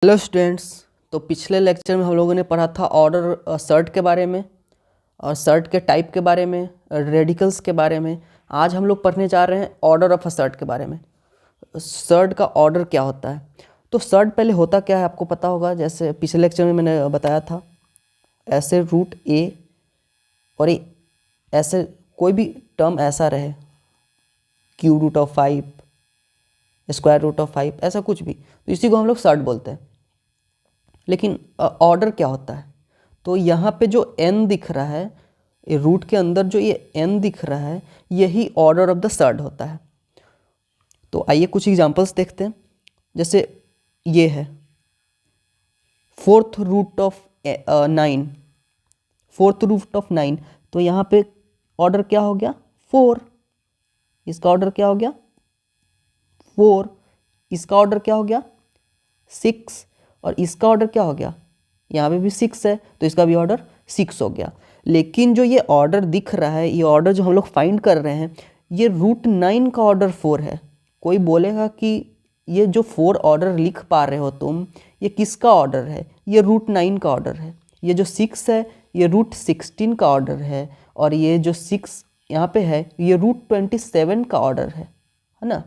Hello students. तो पिछले lecture में हम लोगों ने पढ़ा था ऑर्डर सर्ट के बारे में और सर्ट के टाइप के बारे में, रेडिकल्स के बारे में। आज हम लोग पढ़ने जा रहे हैं ऑर्डर ऑफ अ सर्ट के बारे में। सर्ट का ऑर्डर क्या होता है? तो सर्ट पहले होता क्या है आपको पता होगा। जैसे पिछले लेक्चर में मैंने बताया था, ऐसे रूट ए और ए, ऐसे कोई भी टर्म ऐसा रहे, cube root of 5, square root of 5, ऐसा कुछ भी, तो इसी को हम लोग सर्ट बोलते हैं। लेकिन ऑर्डर क्या होता है? तो यहाँ पे जो n दिख रहा है, रूट के अंदर जो ये n दिख रहा है, यही ऑर्डर ऑफ द सर्ट होता है। तो आइए कुछ एग्जांपल्स देखते हैं। जैसे ये है fourth root of 9, fourth root of 9, तो यहाँ पे ऑर्डर क्या हो गया? 4। इसका ऑर्डर क्या हो गया? 4। इसका ऑर्डर क्या हो गया? 6। और इसका ऑर्डर क्या हो गया? यहाँ पे भी 6 है, तो इसका भी ऑर्डर 6 हो गया। लेकिन जो ये ऑर्डर दिख रहा है, ये ऑर्डर जो हम लोग फाइंड कर रहे हैं, ये रूट 9 का ऑर्डर 4 है। कोई बोलेगा कि ये जो 4 ऑर्डर लिख पा रहे हो तुम, ये किसका ऑर्डर है? ये रूट 9 का ऑर्डर है। ये जो 6 है, ये रूट 16 का ऑर्डर है। और ये जो 6 यहाँ पे है, ये रूट 27 का ऑर्डर है ना।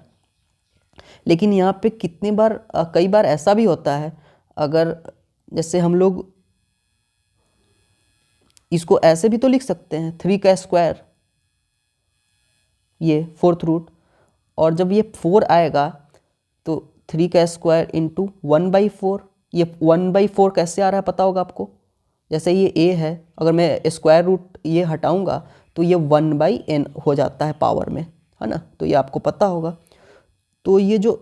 लेकिन यहाँ पे कितनी बार, कई बार ऐसा भी होता है, अगर जैसे हम लोग इसको ऐसे भी तो लिख सकते हैं, 3 का स्क्वायर, ये फोर्थ रूट, और जब ये 4 आएगा तो 3 का स्क्वायर इंटू 1/4। ये 1/4 कैसे आ रहा है पता होगा आपको। जैसे ये a है, अगर मैं स्क्वायर रूट ये हटाऊंगा तो ये 1/n हो जाता है पावर में, है ना। तो ये आपको पता होगा। तो ये जो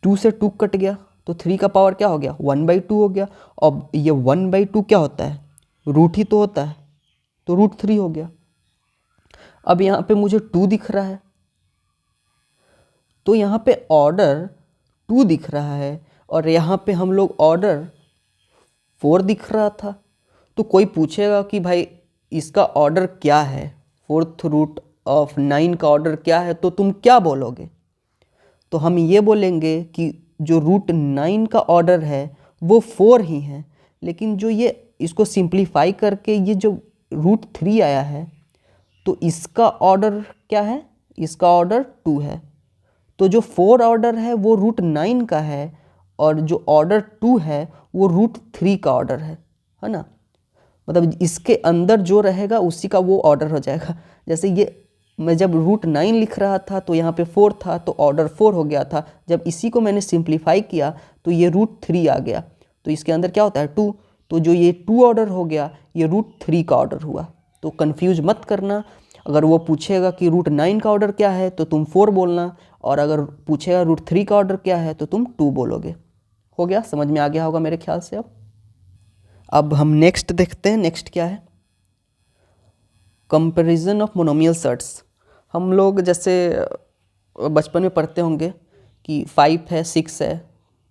2 से 2 कट गया, तो 3 का पावर क्या हो गया? 1/2 हो गया। अब ये 1/2 क्या होता है? रूट ही तो होता है, तो रूट 3 हो गया। अब यहाँ पे मुझे 2 दिख रहा है, तो यहाँ पे ऑर्डर 2 दिख रहा है, और यहाँ पे हम लोग ऑर्डर 4 दिख रहा था। तो कोई पूछेगा कि भाई इसका ऑर्डर क्या है, फोर्थ रूट ऑफ 9 का ऑर्डर क्या है, तो तुम क्या बोलोगे? तो हम ये बोलेंगे कि जो रूट 9 का ऑर्डर है वो 4 ही है। लेकिन जो ये इसको सिंप्लीफाई करके ये जो रूट 3 आया है, तो इसका ऑर्डर क्या है? इसका ऑर्डर 2 है। तो जो 4 ऑर्डर है वो रूट 9 का है, और जो ऑर्डर 2 है वो रूट 3 का ऑर्डर है ना। मतलब इसके अंदर जो रहेगा उसी का वो ऑर्डर हो जाएगा। जैसे ये मैं जब रूट 9 लिख रहा था तो यहाँ पे 4 था, तो ऑर्डर 4 हो गया था। जब इसी को मैंने सिंप्लीफाई किया तो ये रूट 3 आ गया, तो इसके अंदर क्या होता है? 2। तो जो ये 2 ऑर्डर हो गया, ये रूट 3 का ऑर्डर हुआ। तो कन्फ्यूज मत करना। अगर वो पूछेगा कि रूट 9 का ऑर्डर क्या है तो तुम 4 बोलना, और अगर पूछेगा रूट 3 का ऑर्डर क्या है तो तुम 2 बोलोगे। हो गया? समझ में आ गया होगा मेरे ख्याल से। अब हम नेक्स्ट देखते हैं। नेक्स्ट क्या है? Comparison of monomial surds. हम लोग जैसे बचपन में पढ़ते होंगे कि 5 है, 6 है,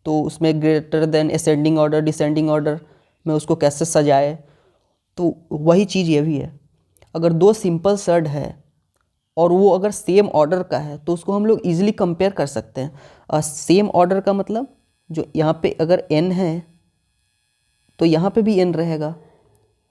तो उसमें greater than ascending order, descending order में उसको कैसे सजाए। तो वही चीज़ ये भी है। अगर 2 सिंपल सर्ट है और वो अगर सेम ऑर्डर का है तो उसको हम लोग इजीली कंपेयर कर सकते हैं। सेम ऑर्डर का मतलब, जो यहाँ पे अगर n है तो यहाँ पे भी n रहेगा,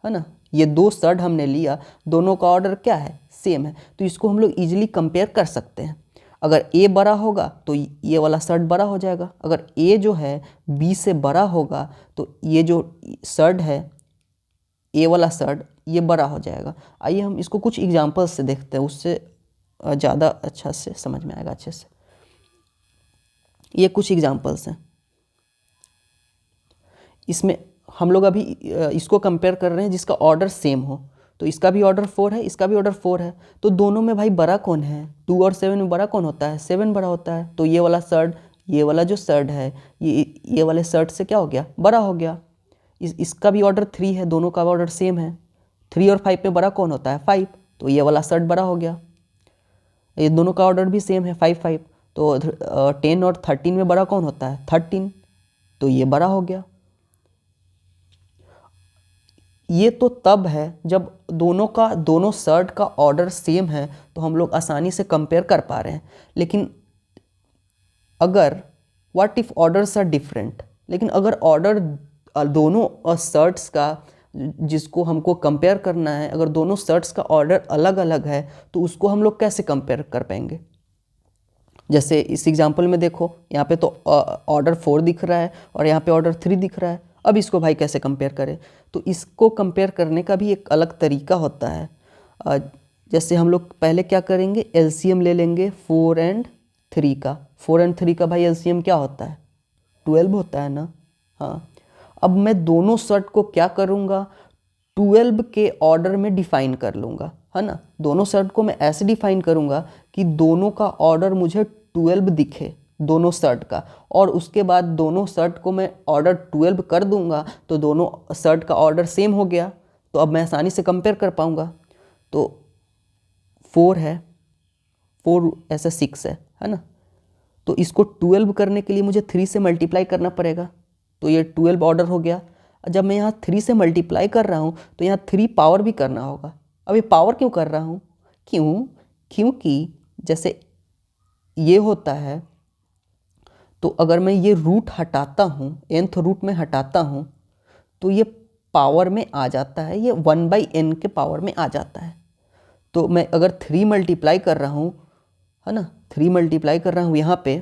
है ना। ये 2 सर्ट हमने लिया, दोनों का ऑर्डर क्या है? सेम है, तो इसको हम लोग इजीली कंपेयर कर सकते हैं। अगर a बड़ा होगा तो ये वाला सर्ट बड़ा हो जाएगा। अगर a जो है b से बड़ा होगा तो ये जो सर्ट है, a वाला सर्ट, ये बड़ा हो जाएगा। आइए हम इसको कुछ एग्जांपल्स से देखते हैं, उससे ज़्यादा अच्छा से समझ में आएगा अच्छे से। ये कुछ एग्जांपल्स हैं। इसमें हम लोग अभी इसको कंपेयर कर रहे हैं जिसका ऑर्डर सेम हो। तो इसका भी ऑर्डर 4 है, इसका भी ऑर्डर 4 है, तो दोनों में भाई बड़ा कौन है? 2 और 7 में बड़ा कौन होता है? 7 बड़ा होता है। तो ये वाला सर्ट, ये वाला जो सर्ट है, ये वाले सर्ट से क्या हो गया? बड़ा हो गया। इसका भी ऑर्डर 3 है, दोनों का ऑर्डर सेम है। 3 और 5 में बड़ा कौन होता है? 5, तो ये वाला सर्ट बड़ा हो गया। ये दोनों का ऑर्डर भी सेम है, 5 5, तो 10 और 13 में बड़ा कौन होता है? 13, तो ये बड़ा हो गया। ये तो तब है जब दोनों सर्ट का ऑर्डर सेम है, तो हम लोग आसानी से कंपेयर कर पा रहे हैं। लेकिन अगर what if orders are different. लेकिन अगर ऑर्डर दोनों शर्ट्स का जिसको हमको कंपेयर करना है, अगर दोनों शर्ट्स का ऑर्डर अलग अलग है तो उसको हम लोग कैसे कंपेयर कर पाएंगे। जैसे इस एग्जांपल में देखो, यहाँ पे तो ऑर्डर 4 दिख रहा है और यहाँ पे ऑर्डर 3 दिख रहा है। अब इसको भाई कैसे कंपेयर करें, तो इसको कंपेयर करने का भी एक अलग तरीका होता है। जैसे हम लोग पहले क्या करेंगे, एलसीएम ले लेंगे 4 और 3 का। 4 और 3 का भाई एलसीएम क्या होता है, 12 होता है ना। हाँ, अब मैं दोनों शर्ट को क्या करूँगा, 12 के ऑर्डर में डिफाइन कर लूँगा, है ना। दोनों शर्ट को मैं ऐसे डिफाइन करूँगा कि दोनों का ऑर्डर मुझे 12 दिखे, दोनों शर्ट का, और उसके बाद दोनों शर्ट को मैं ऑर्डर 12 कर दूंगा तो दोनों शर्ट का ऑर्डर सेम हो गया। तो अब मैं आसानी से कंपेयर कर पाऊँगा। तो 4 है, 4 ऐसा 6 है ना। तो इसको 12 करने के लिए मुझे 3 से मल्टीप्लाई करना पड़ेगा, तो ये 12 ऑर्डर हो गया। जब मैं यहाँ 3 से मल्टीप्लाई कर रहा हूँ तो यहाँ 3 पावर भी करना होगा। अब ये पावर क्यों कर रहा हूँ, क्योंकि जैसे ये होता है, तो अगर मैं ये रूट हटाता हूँ, nth रूट में हटाता हूँ, तो ये पावर में आ जाता है, ये 1/n के पावर में आ जाता है। तो मैं अगर 3 मल्टीप्लाई कर रहा हूँ, है ना, 3 मल्टीप्लाई कर रहा हूँ यहाँ पे,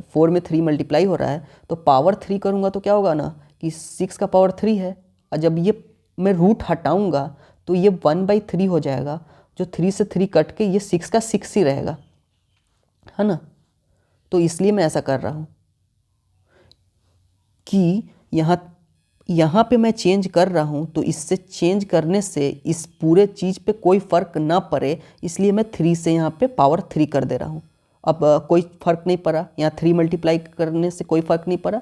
4 में 3 मल्टीप्लाई हो रहा है, तो पावर 3 करूँगा तो क्या होगा ना कि 6 का पावर 3 है। और जब ये मैं रूट हटाऊँगा तो ये 1/3 हो जाएगा, जो 3 से 3 कट के ये 6 का 6 ही रहेगा, है ना। तो इसलिए मैं ऐसा कर रहा हूँ कि यहाँ पे मैं चेंज कर रहा हूँ, तो इससे चेंज करने से इस पूरे चीज़ पे कोई फ़र्क ना पड़े, इसलिए मैं 3 से यहाँ पे पावर 3 कर दे रहा हूँ। अब कोई फ़र्क नहीं पड़ा, यहाँ 3 मल्टीप्लाई करने से कोई फ़र्क नहीं पड़ा।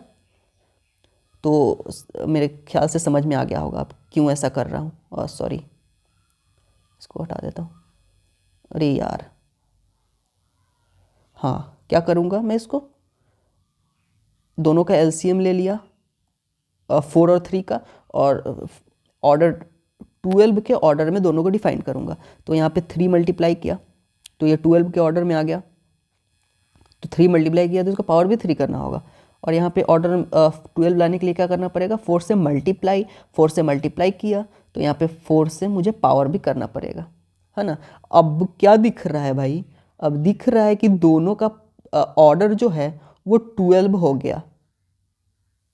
तो मेरे ख्याल से समझ में आ गया होगा अब क्यों ऐसा कर रहा हूँ। सॉरी, इसको हटा देता हूँ। अरे यार, हाँ, क्या करूँगा मैं, इसको दोनों का एलसीएम ले लिया, 4 और 3 का, और ऑर्डर 12 के ऑर्डर में दोनों को डिफाइन करूँगा। तो यहाँ पे 3 मल्टीप्लाई किया तो ये 12 के ऑर्डर में आ गया, तो 3 मल्टीप्लाई किया तो इसका पावर भी 3 करना होगा। और यहाँ पे ऑर्डर 12 लाने के लिए क्या करना पड़ेगा, 4 से मल्टीप्लाई किया तो यहाँ पे 4 से मुझे पावर भी करना पड़ेगा, है ना। अब क्या दिख रहा है भाई, अब दिख रहा है कि दोनों का ऑर्डर जो है वो 12 हो गया।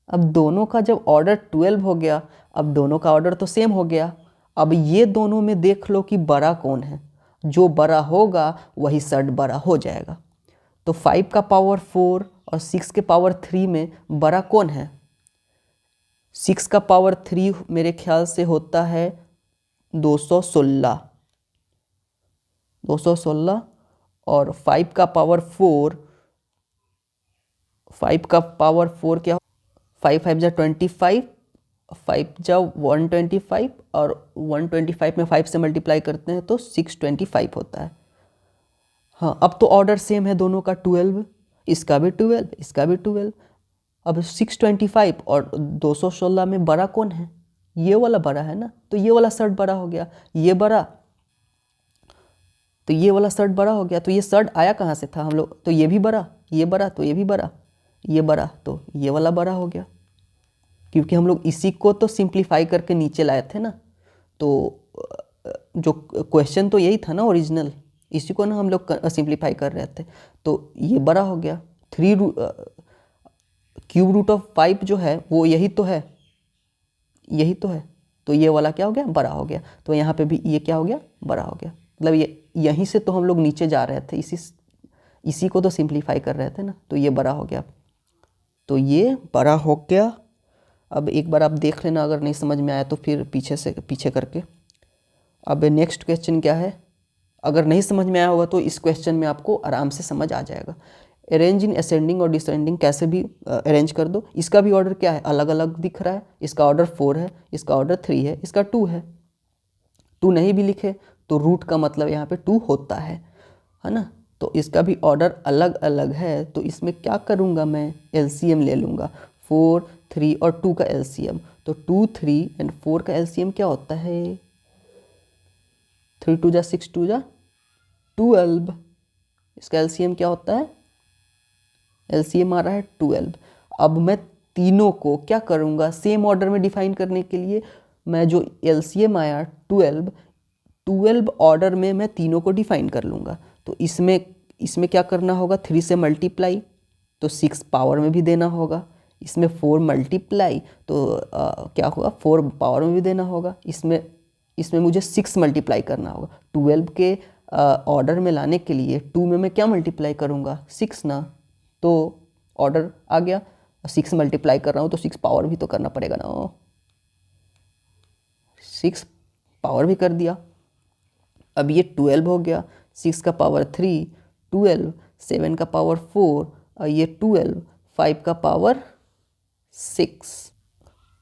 अब दोनों का जब ऑर्डर 12 हो गया, अब दोनों का ऑर्डर तो सेम हो गया। अब ये दोनों में देख लो कि बड़ा कौन है, जो बड़ा होगा वही शर्ट बड़ा हो जाएगा। तो 5 का पावर 4 और 6 के पावर 3 में बड़ा कौन है, 6 का पावर 3 मेरे ख्याल से होता है 216, और 5 का पावर 4, 5 का पावर 4 क्या, 5 5 जा 25, 5 जा 125, और 125 में 5 से मल्टीप्लाई करते हैं तो 625 होता है। हाँ, अब तो ऑर्डर सेम है दोनों का, 12, इसका भी 12, इसका भी 12। अब 625 और 216 में बड़ा कौन है, ये वाला बड़ा है ना, तो ये वाला शर्ट बड़ा हो गया, ये बड़ा, तो ये वाला शर्ट बड़ा हो गया। तो ये शर्ट आया कहाँ से था हम लोग, तो ये भी बड़ा, ये बड़ा, तो ये भी बड़ा, ये बड़ा, तो ये वाला बड़ा हो गया, क्योंकि हम लोग इसी को तो सिंप्लीफाई करके नीचे लाए थे ना। तो जो क्वेश्चन तो यही था ना ओरिजिनल, इसी को ना हम लोग सिंप्लीफाई कर रहे थे। तो ये बड़ा हो गया, 3 क्यूब रूट ऑफ 5 जो है वो यही तो है, यही तो है। तो ये वाला क्या हो गया, बड़ा हो गया। तो यहाँ पे भी ये क्या हो गया, बड़ा हो गया। मतलब ये यहीं से तो हम लोग नीचे जा रहे थे, इसी को तो सिंप्लीफाई कर रहे थे ना, तो ये बड़ा हो गया। तो ये बड़ा हो गया। अब एक बार आप देख लेना, अगर नहीं समझ में आया तो फिर पीछे करके। अब नेक्स्ट क्वेश्चन क्या है, अगर नहीं समझ में आया होगा तो इस क्वेश्चन में आपको आराम से समझ आ जाएगा। अरेंज इन असेंडिंग और डिसेंडिंग कैसे भी अरेंज कर दो। इसका भी ऑर्डर क्या है, अलग अलग दिख रहा है। इसका ऑर्डर 4 है, इसका ऑर्डर 3 है, इसका 2 है। 2 नहीं भी लिखे तो रूट का मतलब यहाँ पे 2 होता है ना। तो इसका भी ऑर्डर अलग अलग है, तो इसमें क्या करूँगा, मैं एलसीएम ले लूँगा, 4, 3 और 2 का एलसीएम। तो 2, 3 एंड 4 का एलसीएम क्या होता है, 3 2 जा 6, 2 जा 12। इसका एलसीएम क्या होता है एलसीएम आ रहा है 12। अब मैं तीनों को क्या करूँगा, सेम ऑर्डर में डिफाइन करने के लिए मैं जो एलसीएम आया 12 ऑर्डर में मैं तीनों को डिफाइन कर लूँगा। तो इसमें क्या करना होगा, 3 से मल्टीप्लाई, तो 6 पावर में भी देना होगा। इसमें 4 मल्टीप्लाई, तो क्या होगा, 4 पावर में भी देना होगा। इसमें मुझे 6 मल्टीप्लाई करना होगा। 12 के ऑर्डर में लाने के लिए 2 में मैं क्या मल्टीप्लाई करूँगा, 6 ना, तो ऑर्डर आ गया। 6 मल्टीप्लाई कर रहा हूँ तो 6 पावर भी तो करना पड़ेगा ना, 6 पावर भी कर दिया। अब ये 12 हो गया, 6 का पावर 3 12, 7 का पावर 4 और ये 12, 5 का पावर 6।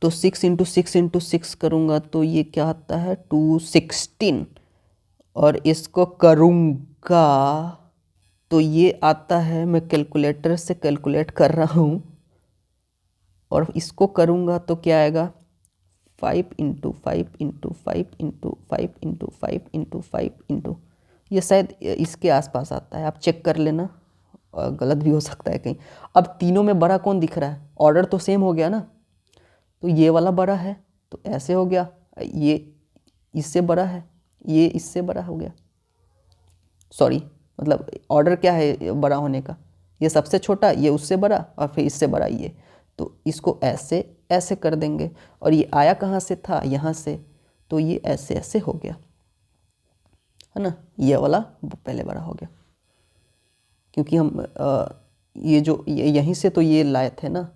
तो 6 इंटू 6 इंटू 6 करूँगा तो ये क्या आता है 216, और इसको करूँगा तो ये आता है, मैं कैलकुलेटर से कैलकुलेट कर रहा हूँ, और इसको करूँगा तो क्या आएगा 5 into 5 into 5 into 5 into 5 into 5 into, ये शायद इसके आसपास आता है, आप चेक कर लेना, गलत भी हो सकता है कहीं। अब तीनों में बड़ा कौन दिख रहा है, ऑर्डर तो सेम हो गया ना, तो ये वाला बड़ा है तो ऐसे हो गया, ये इससे बड़ा है, ये इससे बड़ा हो गया, सॉरी मतलब ऑर्डर क्या है बड़ा होने का, ये सबसे छोटा, ये उससे बड़ा, और फिर इससे बड़ा ये, तो इसको ऐसे ऐसे कर देंगे। और ये आया कहाँ से था, यहाँ से, तो ये ऐसे ऐसे हो गया, है ना, ये वाला पहले बड़ा हो गया, क्योंकि हम ये जो यहीं से तो ये लाए थे ना,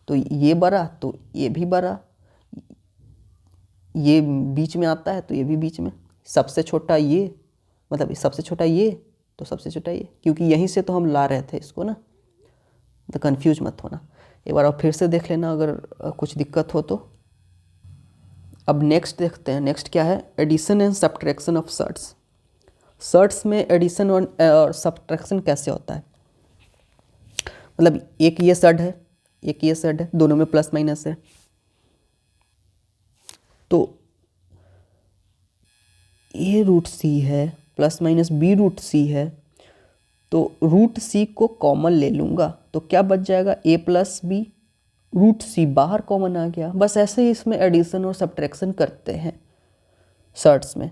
तो ये बड़ा तो ये भी बड़ा, ये बीच में आता है तो ये भी बीच में, सबसे छोटा ये, मतलब सबसे छोटा ये तो सबसे छोटा ये, क्योंकि यहीं से तो हम ला रहे थे इसको ना, तो कंफ्यूज मत होना। एक बार और फिर से देख लेना अगर कुछ दिक्कत हो तो। अब नेक्स्ट देखते हैं, नेक्स्ट क्या है, addition and subtraction of surds. Surds में एडिशन और सब्ट्रैक्शन कैसे होता है, मतलब एक ये सर्ट है, एक ये सर्ट है, दोनों में प्लस माइनस है, तो ए रूट सी है प्लस माइनस बी रूट सी है, तो रूट सी को कॉमन ले लूँगा तो क्या बच जाएगा, ए प्लस बी, रूट सी बाहर कॉमन आ गया। बस ऐसे ही इसमें एडिशन और सब्ट्रैक्शन करते हैं सर्ट्स में।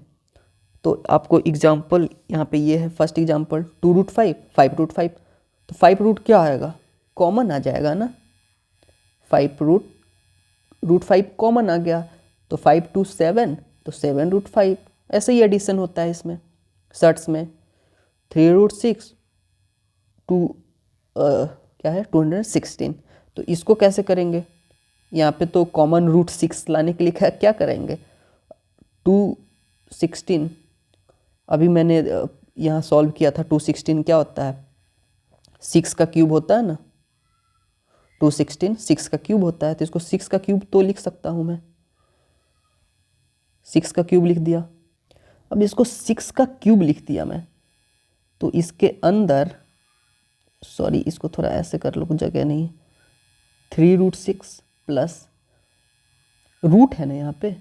तो आपको एग्जाम्पल यहाँ पे ये है, फर्स्ट एग्जाम्पल 2 रूट 5, 5 रूट 5, तो 5 रूट क्या आएगा, कॉमन आ जाएगा ना, 5 रूट 5 कॉमन आ गया, तो 5 टू 7, तो 7 रूट 5, ऐसे ही एडिशन होता है इसमें सर्ट्स में। 3 रूट 6 टू क्या है 216, तो इसको कैसे करेंगे, यहाँ पे तो कॉमन रूट 6 लाने के लिए क्या करेंगे, 216, अभी मैंने यहाँ सॉल्व किया था, 216 क्या होता है, 6 का क्यूब होता है ना, 216 6 का क्यूब होता है, तो इसको 6 का क्यूब तो लिख सकता हूँ मैं, 6 का क्यूब लिख दिया। अब इसको 6 का क्यूब लिख दिया मैं, तो इसके अंदर, सॉरी इसको थोड़ा ऐसे कर लो, कुछ जगह नहीं, 3 रूट 6 प्लस रूट है ना यहाँ पे,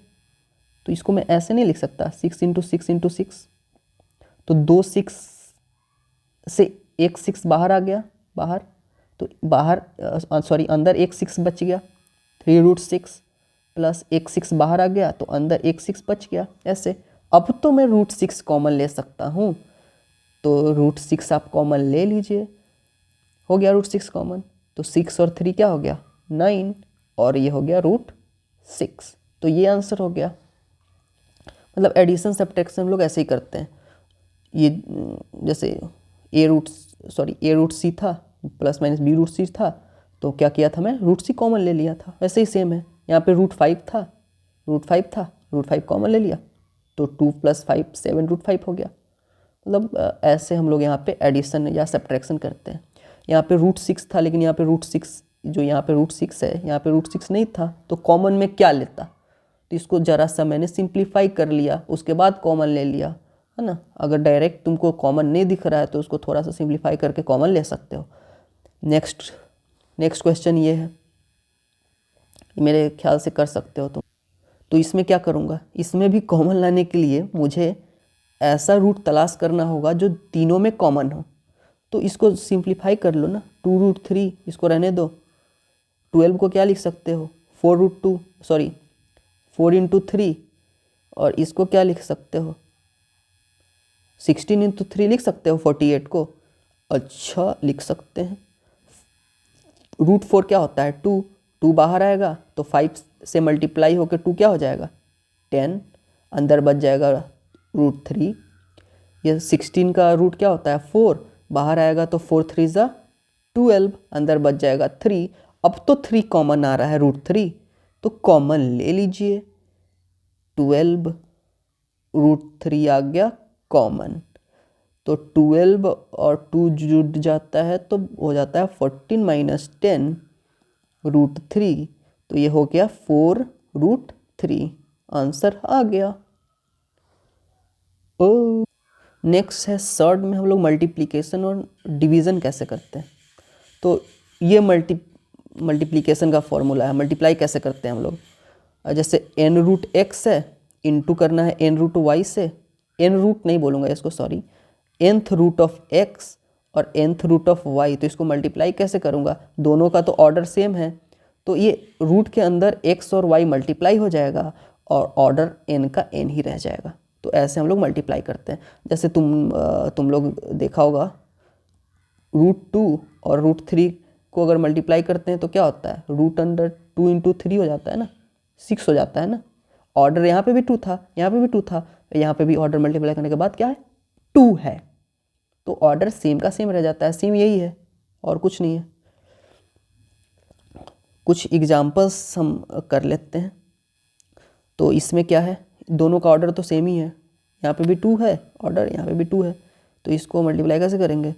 तो इसको मैं ऐसे नहीं लिख सकता, 6 इंटू 6 इंटू 6, तो 2 6 से एक 6 बाहर आ गया, बाहर, तो बाहर सॉरी अंदर एक 6 बच गया, 3 रूट 6 प्लस एक 6 बाहर आ गया, तो अंदर एक 6 बच गया, ऐसे। अब तो मैं रूट 6 कॉमन ले सकता हूँ, तो रूट 6 आप कॉमन ले लीजिए, हो गया रूट 6 कॉमन, तो 6 और 3 क्या हो गया 9, और ये हो गया रूट 6, तो ये आंसर हो गया। मतलब एडिशन सब्ट्रैक्शन हम लोग ऐसे ही करते हैं, ये जैसे ए रूट सी था प्लस माइनस बी रूट सी था, तो क्या किया था मैं, रूट सी कॉमन ले लिया था, वैसे ही सेम है यहाँ पे रूट 5 था, रूट 5 कॉमन ले लिया, तो 2 + 5 7 रूट 5 हो गया। मतलब ऐसे हम लोग यहाँ पे एडिशन या सब्ट्रैक्शन करते हैं। यहाँ पे रूट 6 था, लेकिन यहाँ पे रूट 6 जो यहाँ पे रूट 6 है, यहाँ पे रूट 6 नहीं था, तो कॉमन में क्या लेता, तो इसको ज़रा सा मैंने सिंप्लीफाई कर लिया, उसके बाद कॉमन ले लिया, है ना। अगर डायरेक्ट तुमको कॉमन नहीं दिख रहा है तो उसको थोड़ा सा सिंप्लीफाई करके कॉमन ले सकते हो। नेक्स्ट क्वेश्चन ये है, मेरे ख्याल से कर सकते हो तुम। तो इसमें क्या करूँगा, इसमें भी कॉमन लाने के लिए मुझे ऐसा रूट तलाश करना होगा जो तीनों में कॉमन हो। तो इसको सिंप्लीफाई कर लो ना, 2√3 इसको रहने दो। 12 को क्या लिख सकते हो, 4√2 सॉरी 4 × 3, और इसको क्या लिख सकते हो, 16 × 3 लिख सकते हो 48 को। अच्छा लिख सकते हैं। √4 क्या होता है, 2, 2 बाहर आएगा तो 5 से मल्टीप्लाई होकर 2 क्या हो जाएगा 10, अंदर बच जाएगा √3। ये 16 का रूट क्या होता है 4, बाहर आएगा तो 4 3 ज़ा 12, अंदर बच जाएगा 3। अब तो 3 कॉमन आ रहा है √3, तो कॉमन ले लीजिए, 12 √3 आ गया कॉमन। तो 12 और 2 जुड़ जाता है तो हो जाता है 14 - 10 √3, तो ये हो गया 4√3, आंसर आ गया। ओ नेक्स्ट है सर्ड में हम लोग मल्टीप्लिकेशन और डिवीज़न कैसे करते हैं। तो ये मल्टीप्लिकेशन का फॉर्मूला है, मल्टीप्लाई कैसे करते हैं हम लोग। जैसे n√x है, इनटू करना है n√y से, n रूट नहीं बोलूँगा इसको sorry, nth root of x और nth रूट ऑफ y। तो इसको मल्टीप्लाई कैसे करूँगा, दोनों का तो ऑर्डर सेम है, तो ये रूट के अंदर x और y मल्टीप्लाई हो जाएगा और ऑर्डर n का n ही रह जाएगा। तो ऐसे हम लोग मल्टीप्लाई करते हैं। जैसे तुम लोग देखा होगा √2 और √3 को अगर मल्टीप्लाई करते हैं तो क्या होता है, √2 × 3 हो जाता है ना, 6 हो जाता है ना। ऑर्डर यहाँ पे भी 2 था, यहाँ पे भी 2 था, यहाँ पे भी ऑर्डर मल्टीप्लाई करने के बाद क्या है 2 है, तो ऑर्डर सेम का सेम रह जाता है, सेम यही है और कुछ नहीं है। कुछ एग्जाम्पल्स हम कर लेते हैं। तो इसमें क्या है, दोनों का ऑर्डर तो सेम ही है, यहाँ पे भी 2 है ऑर्डर, यहाँ पे भी 2 है, तो इसको मल्टीप्लाई कैसे करेंगे,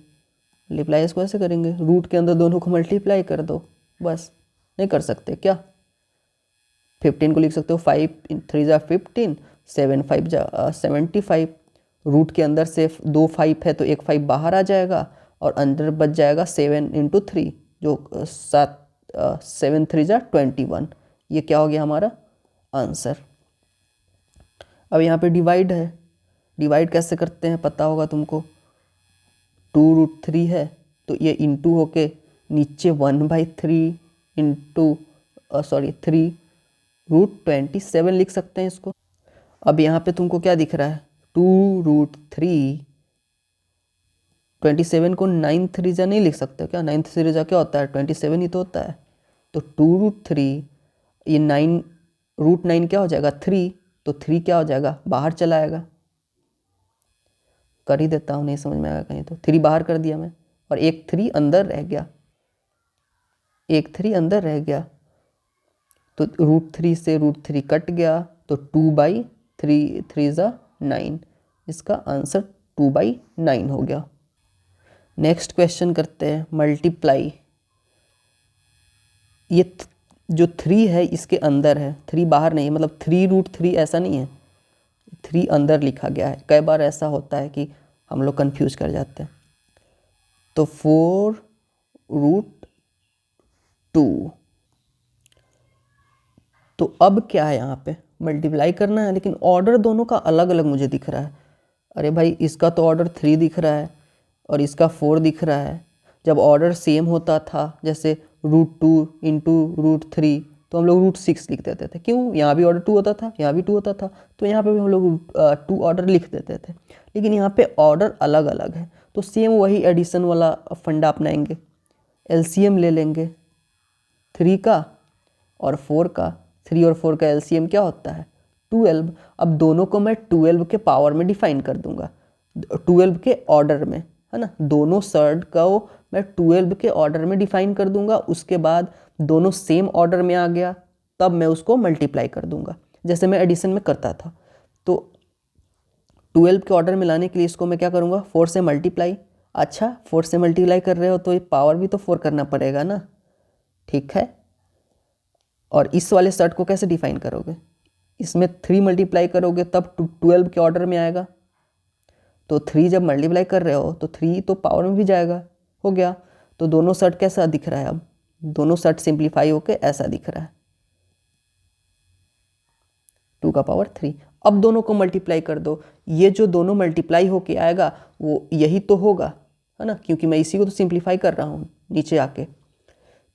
मल्टीप्लाई इसको ऐसे करेंगे, रूट के अंदर दोनों को मल्टीप्लाई कर दो बस। नहीं कर सकते क्या, 15 को लिख सकते हो 5 × 3 = 15, 7 × 5 = 75। रूट के अंदर से 2 5 है तो एक 5 बाहर आ जाएगा और अंदर बच जाएगा 7 × 3 जो 7 3 = 21। ये क्या हो गया हमारा आंसर। अब यहाँ पे डिवाइड है, डिवाइड कैसे करते हैं पता होगा तुमको। 2√3 है तो ये इंटू होके नीचे 1/3 इंटू 3√27 लिख सकते हैं इसको। अब यहाँ पे तुमको क्या दिख रहा है 2√3, 27 को 9 3 जा नहीं लिख सकते क्या, 9 3 जा क्या होता है 27 ही तो होता है। तो 2√3 ये 9 √9 क्या हो जाएगा 3, तो 3 क्या हो जाएगा बाहर चला आएगा, कर ही देता हूँ नहीं समझ में आएगा कहीं तो 3 बाहर कर दिया मैं और एक 3 अंदर रह गया, एक 3 अंदर रह गया, तो √3 से √3 कट गया तो 2/3 3 ज़ा 9, इसका आंसर 2/9 हो गया। नेक्स्ट क्वेश्चन करते हैं मल्टीप्लाई। ये जो 3 है इसके अंदर है, 3 बाहर नहीं है, मतलब 3√3 ऐसा नहीं है, 3 अंदर लिखा गया है। कई बार ऐसा होता है कि हम लोग कंफ्यूज कर जाते हैं। तो 4√2, तो अब क्या है यहाँ पे मल्टीप्लाई करना है, लेकिन ऑर्डर दोनों का अलग अलग मुझे दिख रहा है। अरे भाई इसका तो ऑर्डर 3 दिख रहा है और इसका 4 दिख रहा है। जब ऑर्डर सेम होता था जैसे √2 × √3 तो हम लोग √6 लिख देते थे, क्यों, यहाँ भी ऑर्डर 2 होता था, यहाँ भी 2 होता था, तो यहाँ पे भी हम लोग 2 ऑर्डर लिख देते थे। लेकिन यहाँ पे ऑर्डर अलग अलग है, तो सेम वही एडिशन वाला फंडा अपनाएंगे, एलसीएम ले लेंगे 3 का और 4 का। 3 और 4 का एलसीएम क्या होता है 12। अब दोनों को मैं 12 के पावर में डिफाइन कर दूंगा, 12 के ऑर्डर में, है ना, दोनों सर्ड का वो मैं 12 के ऑर्डर में डिफाइन कर दूंगा। उसके बाद दोनों सेम ऑर्डर में आ गया तब मैं उसको मल्टीप्लाई कर दूंगा, जैसे मैं एडिशन में करता था। तो 12 के ऑर्डर में लाने के लिए इसको मैं क्या करूँगा 4 से मल्टीप्लाई। अच्छा 4 से मल्टीप्लाई कर रहे हो तो ये पावर भी तो 4 करना पड़ेगा ना, ठीक है। और इस वाले सर्ट को कैसे डिफाइन करोगे, इसमें 3 मल्टीप्लाई करोगे तब 12 के ऑर्डर में आएगा। तो 3 जब मल्टीप्लाई कर रहे हो तो 3 तो पावर में भी जाएगा, हो गया। तो दोनों सर्ट कैसा दिख रहा है, अब दोनों सर्ट सिंप्लीफाई होके ऐसा दिख रहा है 2 का पावर 3। अब दोनों को मल्टीप्लाई कर दो, ये जो दोनों मल्टीप्लाई होके आएगा वो यही तो होगा, है ना, क्योंकि मैं इसी को तो सिंप्लीफाई कर रहा हूँ नीचे आके।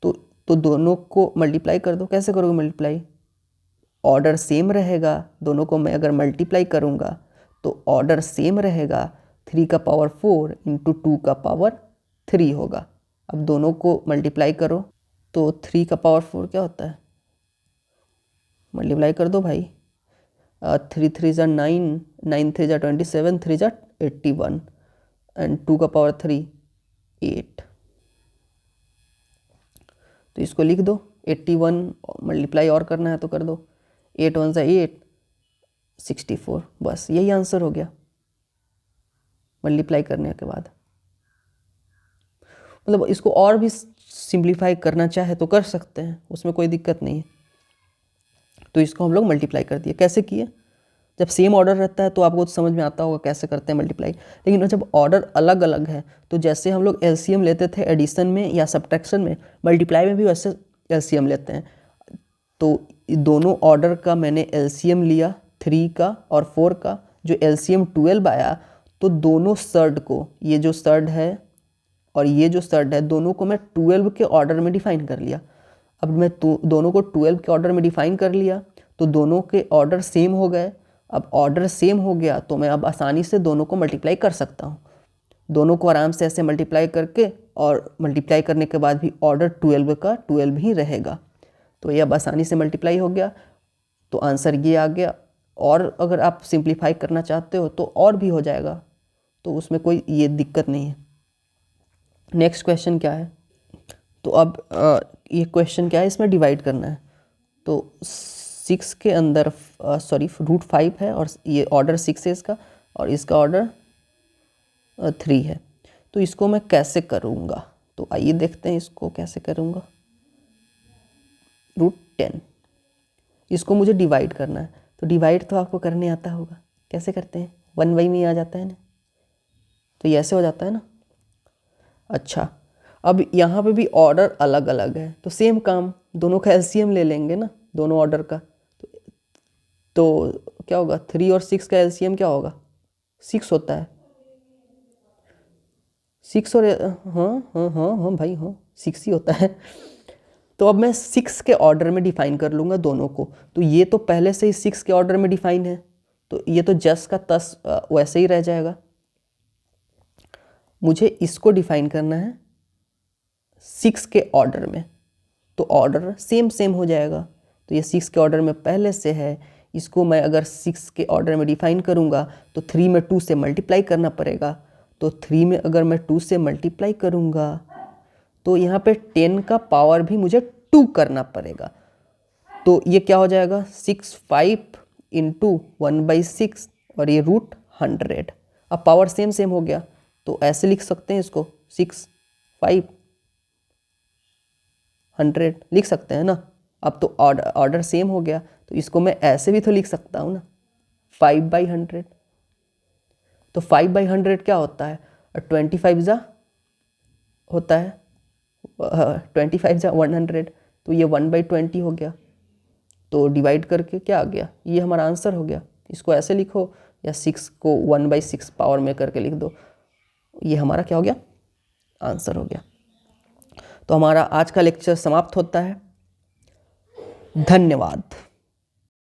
तो दोनों को मल्टीप्लाई कर दो। कैसे करोगे मल्टीप्लाई? ऑर्डर सेम रहेगा, दोनों को मैं अगर मल्टीप्लाई करूँगा तो ऑर्डर सेम रहेगा, 3 का पावर 4 इंटू 2 का पावर 3 होगा। अब दोनों को मल्टीप्लाई करो तो 3 का पावर 4 क्या होता है? मल्टीप्लाई कर दो भाई। 3 3 ज़ा 9, 9 3 ज़ा 27, 3 ज़ा 81 एंड 2 का पावर 3 8। तो इसको लिख दो। 81 मल्टीप्लाई और करना है तो कर दो। 8 1 ज़ा 8, 64। बस यही आंसर हो गया मल्टीप्लाई करने के बाद। मतलब इसको और भी सिंप्लीफाई करना चाहे तो कर सकते हैं, उसमें कोई दिक्कत नहीं है। तो इसको हम लोग मल्टीप्लाई कर दिए। कैसे किए? जब सेम ऑर्डर रहता है तो आपको तो समझ में आता होगा कैसे करते हैं मल्टीप्लाई। लेकिन जब ऑर्डर अलग अलग है तो जैसे हम लोग एलसीएम लेते थे एडिशन में या सब्ट्रैक्शन में, मल्टीप्लाई में भी वैसे एलसीएम लेते हैं। तो दोनों ऑर्डर का मैंने एलसीएम लिया 3 का और 4 का। जो एलसीएम 12 आया तो दोनों सर्ड को, ये जो सर्ड है और ये जो सर्ड है, दोनों को मैं 12 के ऑर्डर में डिफाइन कर लिया। अब मैं दोनों को 12 के ऑर्डर में डिफाइन कर लिया तो दोनों के ऑर्डर सेम हो गए। अब ऑर्डर सेम हो गया तो मैं अब आसानी से दोनों को मल्टीप्लाई कर सकता हूँ। दोनों को आराम से ऐसे मल्टीप्लाई करके, और मल्टीप्लाई करने के बाद भी ऑर्डर 12 का 12 ही रहेगा। तो ये अब आसानी से मल्टीप्लाई हो गया, तो आंसर ये आ गया। और अगर आप सिंप्लीफाई करना चाहते हो तो और भी हो जाएगा, तो उसमें कोई ये दिक्कत नहीं है। नेक्स्ट क्वेश्चन क्या है? तो अब ये क्वेश्चन क्या है, इसमें डिवाइड करना है। तो 6 के अंदर √5 है और ये ऑर्डर 6 है इसका, और इसका ऑर्डर 3 है। तो इसको मैं कैसे करूँगा? तो आइए देखते हैं इसको कैसे करूँगा। √10, इसको मुझे डिवाइड करना है। तो डिवाइड तो आपको करने आता होगा, कैसे करते हैं? 1/, में आ जाता है ना, तो ये ऐसे हो जाता है ना। अच्छा, अब यहाँ पे भी ऑर्डर अलग अलग है तो सेम काम, दोनों का एलसीएम ले लेंगे ना, दोनों ऑर्डर का। तो क्या होगा? 3 और 6 का एलसीएम क्या होगा? 6 होता है। 6 और हाँ भाई, हाँ 6 ही होता है। तो अब मैं 6 के ऑर्डर में डिफाइन कर लूँगा दोनों को। तो ये तो पहले से ही 6 के ऑर्डर में डिफाइन है, तो ये तो जस का तस वैसे ही रह जाएगा। मुझे इसको डिफाइन करना है 6 के ऑर्डर में, तो ऑर्डर सेम सेम हो जाएगा। तो ये 6 के ऑर्डर में पहले से है, इसको मैं अगर 6 के ऑर्डर में डिफाइन करूँगा तो 3 में 2 से मल्टीप्लाई करना पड़ेगा। तो 3 में अगर मैं 2 से मल्टीप्लाई करूँगा तो यहाँ पे 10 का पावर भी मुझे 2 करना पड़ेगा। तो ये क्या हो जाएगा? 6 5 इंटू 1/6 और ये √100। अब पावर सेम सेम हो गया, तो ऐसे लिख सकते हैं इसको, 6 5 100 लिख सकते हैं ना। अब तो ऑर्डर सेम हो गया, तो इसको मैं ऐसे भी तो लिख सकता हूँ ना, 5/100। तो 5/100 क्या होता है? 25 जा होता है, 25 जा 100, तो ये 1/20 हो गया। तो डिवाइड करके क्या आ गया? ये हमारा आंसर हो गया। इसको ऐसे लिखो या 6 को 1/6 पावर में करके लिख दो, ये हमारा क्या हो गया? आंसर हो गया। तो हमारा आज का लेक्चर समाप्त होता है। धन्यवाद।